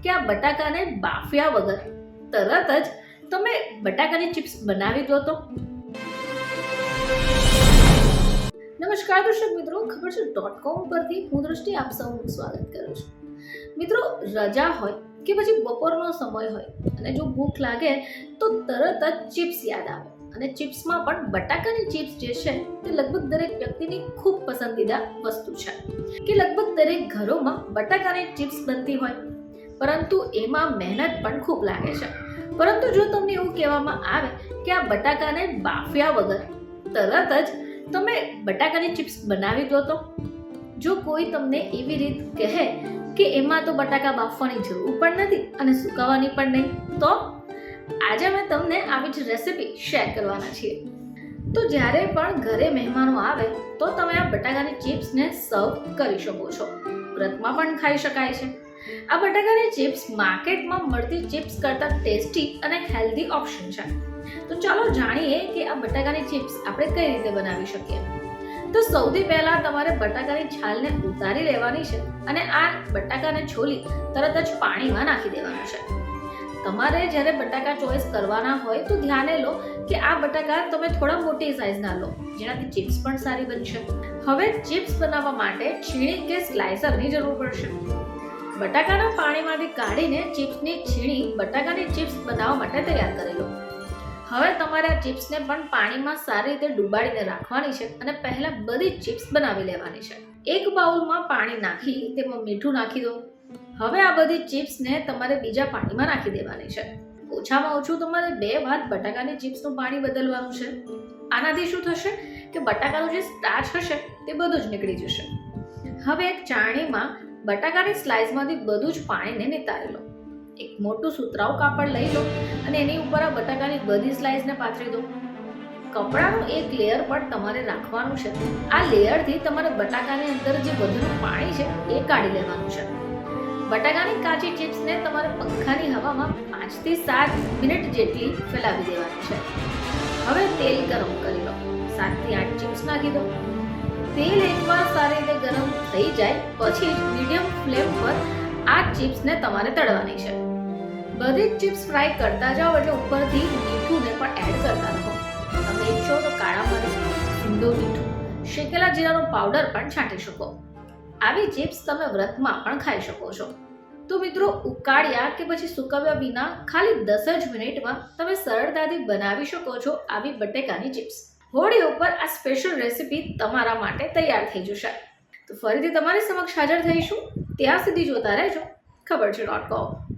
કે આ બટાકાને બાફ્યા વગર તરત જ તમે બટાકાની ચિપ્સ બનાવી દો તો? નમસ્કાર દર્શક મિત્રો, ખબર છે .com પરથી હું દ્રષ્ટિ આપ સૌનું સ્વાગત કરું છું. મિત્રો, રજા હોય કે પછી બપોરનો સમય હોય અને જો ભૂખ લાગે તો તરત જ ચિપ્સ યાદ આવે. અને ચિપ્સમાં પણ બટાકાની ચિપ્સ જે છે તે લગભગ દરેક વ્યક્તિની ખૂબ પસંદીદા વસ્તુ છે કે લગભગ દરેક ઘરોમાં બટાકાની ચિપ્સ બનતી હોય, પરંતુ એમાં મહેનત પણ ખૂબ લાગે છે. પરંતુ જો તમને એવું કહેવામાં આવે કે આ બટાકાને બાફ્યા વગર તરત જ તમે બટાકાની ચિપ્સ બનાવી દો તો? જો કોઈ તમને એવી રીત કહે કે એમાં તો બટાકા બાફવાની જરૂર પણ નથી અને સુકાવવાની પણ નહીં, તો આજે અમે તમને આવી જ રેસિપી શેર કરવાના છીએ. તો જ્યારે પણ ઘરે મહેમાનો આવે તો તમે આ બટાકાની ચિપ્સને સર્વ કરી શકો છો. વ્રતમાં પણ ખાઈ શકાય છે. આ બટાકાની ચિપ્સ માર્કેટમાં મળતી ચિપ્સ કરતાં ટેસ્ટી અને હેલ્ધી ઓપ્શન છે. તો ચાલો જાણીએ કે આ બટાકાની ચિપ્સ આપણે કઈ રીતે બનાવી શકીએ. તો સૌથી પહેલા તમારે બટાકાની છાલને ઉતારી લેવાની છે અને આ બટાકાને છોલી તરત જ પાણીમાં નાખી દેવાનું છે. તમારે જ્યારે બટાકા ચોઈસ કરવાના હોય તો ધ્યાને લો કે આ બટાકા તમે થોડા મોટી સાઈઝના લો, જેનાથી ચિપ્સ પણ સારી બનશે. હવે ચિપ્સ બનાવવા માટે છીણી કે સ્લાઇસરની જરૂર પડશે. બટાકાના પાણીમાંથી કાઢીને ચિપ્સની છીણી બટાકાની ચિપ્સ બનાવવા માટે તૈયાર કરી લો. હવે તમારે આ ચિપ્સને પણ પાણીમાં સારી રીતે ડુબાડીને રાખવાની છે અને પહેલા બધી ચિપ્સ બનાવી લેવાની છે. એક બાઉલમાં પાણી નાખી તેમાં મીઠું નાખી દો. હવે આ બધી ચિપ્સને તમારે બીજા પાણીમાં નાખી દેવાની છે. ઓછામાં ઓછું તમારે 2 વાર બટાકાની ચિપ્સનું પાણી બદલવાનું છે. આનાથી શું થશે કે બટાકાનું જે સ્ટાર્ચ હશે તે બધું જ નીકળી જશે. હવે એક ચાળણીમાં બટાકાની સ્લાઇસમાંથી બધું જ પાણીને નિતારી લો. એક મોટું સુતરાઉ કાપડ લઈ લો અને એની ઉપર આ બટાકાની બધી સ્લાઇસને પાથરી દો. કપડાનું એક લેયર પણ તમારે રાખવાનું છે. આ લેયરથી તમારે બટાકાની અંદર જે બધું પાણી છે એ કાઢી લેવાનું છે. બટાકાની કાચી ચિપ્સને તમારે પંખાની હવામાં 5 થી 7 મિનિટ જેટલી ફેલાવી દેવાની છે. હવે તેલ ગરમ કરી લો. 7 થી 8 ચિપ્સ નાખી દો. તેલ એકવાર સારી રીતે ગરમ થઈ જાય પછી જ મીડિયમ ફ્લેમ પર આ ચિપ્સને તમારે તળવાની છે. બધી જ ચિપ્સ ફ્રાય કરતા જાઓ એટલે ઉપરથી મીઠુંને પણ એડ કરતા રહો. તમે ઈચ્છો તો કાળા મરી, સિંધો મીઠું, શેકેલા જીરાનો પાવડર પણ છાંટી શકો. આવી ચિપ્સ તમે વ્રતમાં પણ ખાઈ શકો છો. તો મિત્રો, ઉકાળ્યા કે પછી સુકવ્યા વિના ખાલી 10 જ મિનિટમાં તમે સરળતાથી બનાવી શકો છો આવી બટેકાની ચિપ્સ. હોળી ઉપર આ સ્પેશિયલ રેસિપી તમારા માટે તૈયાર થઈ જશે. તો ફરીથી તમારી સમક્ષ હાજર થઈશું. ત્યાં સુધી જોતા રહેજો ખબર છે .com.